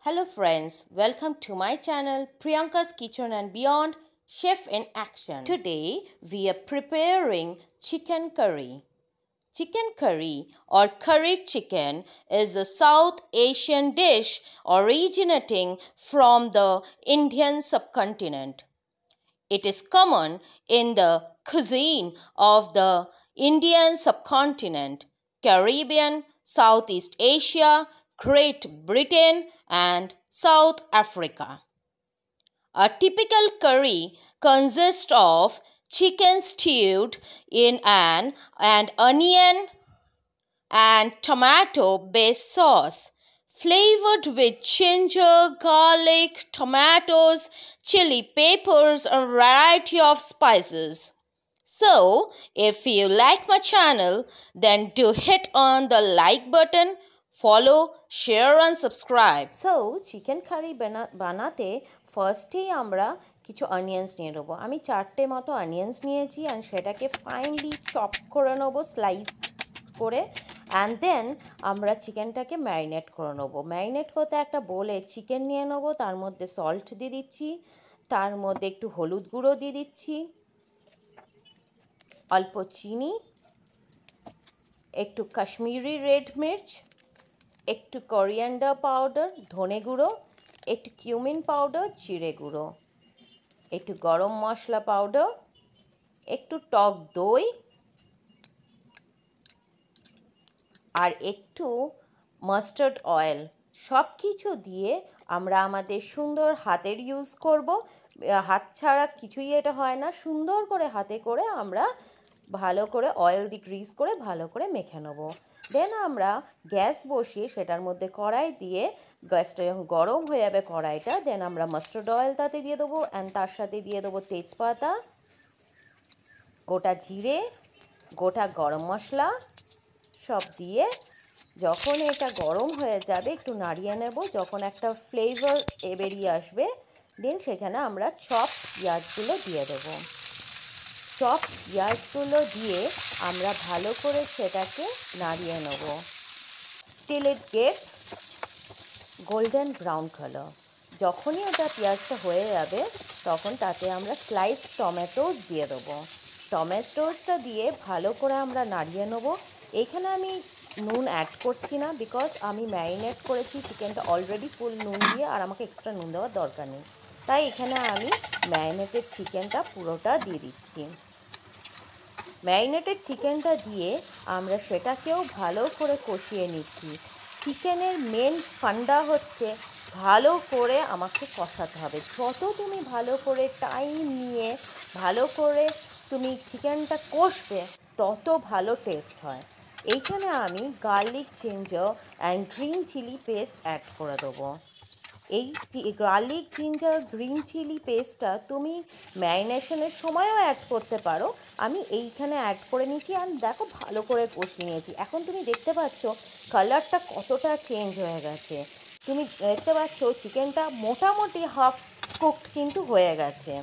Hello friends, welcome to my channel Priyanka's Kitchen and Beyond, Chef in Action. Today we are preparing chicken curry. Chicken curry or curried chicken is a South Asian dish originating from the Indian subcontinent. It is common in the cuisine of the Indian subcontinent, Caribbean, Southeast Asia, Great Britain, and South Africa. A typical curry consists of chicken stewed in an and onion and tomato based sauce, flavored with ginger, garlic, tomatoes, chili peppers, and a variety of spices. So, if you like my channel, then do hit on the like button, follow, share and subscribe. So, chicken curry বানাতে ফার্স্টেই আমরা কিছু onions নিয়ে নেব। আমি 4টে মতো onions নিয়েছি আর সেটাকে ফাইনলি চপ করে নেব স্লাইসড করে অ্যান্ড দেন আমরা চিকেনটাকে ম্যারিনেট করে নেব। ম্যারিনেট করতে একটা বোলে চিকেন নিয়ে নেব, তার মধ্যে সল্ট দিয়ে দিচ্ছি, তার মধ্যে একটু হলুদ গুঁড়ো দিয়ে দিচ্ছি, অল্প চিনি, একটু কাশ্মীরি রেড মির্চ, একটু কোরিয়ান্ডার পাউডার ধনে গুঁড়ো, একটু কিউমিন পাউডার জিরে গুঁড়ো, একটু গরম মশলা পাউডার, একটু টক দই আর একটু মাস্টার্ড অয়েল। সব কিছু দিয়ে আমরা আমাদের সুন্দর হাতের ইউজ করব। হাত ছাড়া কিছুই এটা হয় না। সুন্দর করে হাতে করে আমরা ভালো করে অয়েল দিয়ে গ্রিস করে ভালো করে মেখে নেব। দেন আমরা গ্যাস বসিয়ে সেটার মধ্যে কড়াই দিয়ে গ্যাসটা যখন গরম হয়ে যাবে কড়াইটা, দেন আমরা মাস্টার্ড অয়েল তাতে দিয়ে দেবো অ্যান্ড তার সাথে দিয়ে দেবো তেজপাতা, গোটা জিরে, গোটা গরম মশলা সব দিয়ে যখন এটা গরম হয়ে যাবে একটু নাড়িয়ে নেব। যখন একটা ফ্লেভার বেরিয়ে আসবে দেন সেখানে আমরা চপ পেঁয়াজগুলো দিয়ে দেবো। চপ পেঁয়াজগুলো দিয়ে আমরা ভালো করে সেটাকে নাড়িয়ে নেব till it gets golden brown colour. যখনই ওটা পেঁয়াজটা হয়ে যাবে তখন তাতে আমরা স্লাইস টমেটোস দিয়ে দেবো। টমেটোসটা দিয়ে ভালো করে আমরা নাড়িয়ে নেব। এখানে আমি নুন অ্যাড করছি না বিকজ আমি ম্যারিনেট করেছি চিকেনটা অলরেডি ফুল নুন দিয়ে, আর আমাকে এক্সট্রা নুন দেওয়ার দরকার নেই। তাই এখানে আমি ম্যারিনেটেড চিকেনটা পুরোটা দিয়ে দিচ্ছি। ম্যারিনেটেড চিকেনটা দিয়ে আমরা সেটাকেও ভালো করে কষিয়ে নিচ্ছি। চিকেনের মেন ফান্ডা হচ্ছে ভালো করে আমাকে কষাতে হবে। যত তুমি ভালো করে টাইম নিয়ে ভালো করে তুমি চিকেনটা কষবে তত ভালো টেস্ট হয়। এইখানে আমি garlic ginger and green chilli paste add করে দেবো। এই গার্লিক জিঞ্জার গ্রিন চিলি পেস্টটা তুমি ম্যারিনেশনের সময়ও অ্যাড করতে পারো। আমি এইখানে অ্যাড করে নিচ্ছি আর দেখো ভালো করে কষিয়ে নিয়েছি। এখন তুমি দেখতে পাচ্ছ কালারটা কতটা চেঞ্জ হয়ে গেছে। তুমি দেখতে পাচ্ছ চিকেনটা মোটামুটি হাফ কুকড কিন্তু হয়ে গেছে।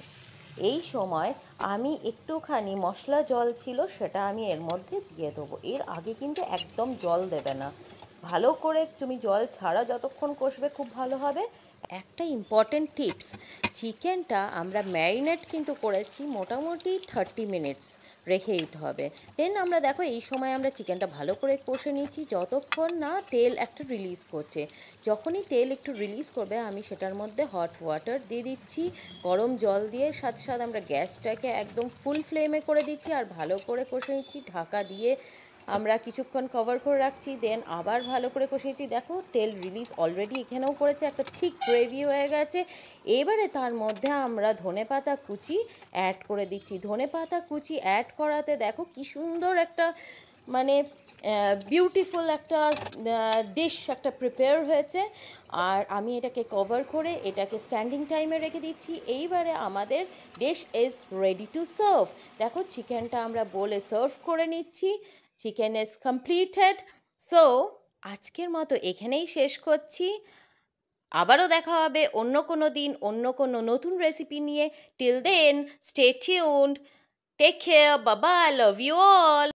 এই সময় আমি একটুখানি মশলা জল ছিল সেটা আমি এর মধ্যে দিয়ে দেবো। এর আগে কিন্তু একদম জল দেবে না। ভালো করে তুমি জল ছাড়া যতক্ষণ কষবে খুব ভালো হবে। একটা ইম্পর্টেন্ট টিপস, চিকেনটা আমরা ম্যারিনেট কিন্তু করেছি মোটামুটি 30 মিনিটস রেখে দিতে হবে। দেন আমরা দেখো এই সময় আমরা চিকেনটা ভালো করে কষে নিচ্ছি যতক্ষণ না তেল একটা রিলিজ করছে। যখনই তেল একটু রিলিজ করবে আমি সেটার মধ্যে হট ওয়াটার দিয়ে দিচ্ছি, গরম জল দিয়ে সাথে সাথে আমরা গ্যাসটাকে একদম ফুল ফ্লেমে করে দিচ্ছি আর ভালো করে কষে নিচ্ছি। ঢাকা দিয়ে আমরা কিছুক্ষণ কভার করে রাখছি, দেন আবার ভালো করে কষিয়েছি। দেখো তেল রিলিজ অলরেডি এখানেও করেছে, একটা ঠিক গ্রেভি হয়ে গেছে। এবারে তার মধ্যে আমরা ধনেপাতা কুচি অ্যাড করে দিচ্ছি। ধনেপাতা কুচি অ্যাড করাতে দেখো কি সুন্দর একটা মানে বিউটিফুল একটা ডিশ একটা প্রিপেয়ার হয়েছে। আর আমি এটাকে কভার করে এটাকে স্ট্যান্ডিং টাইমে রেখে দিচ্ছি। এইবারে আমাদের dish is ready to serve. দেখো চিকেনটা আমরা বলে সার্ভ করে নিচ্ছি। Chicken is completed. সো আজকের মতো এখানেই শেষ করছি। আবারও দেখা হবে অন্য কোনো দিন অন্য কোনো নতুন রেসিপি নিয়ে। Till then stay tuned, take care, bye bye, love you all.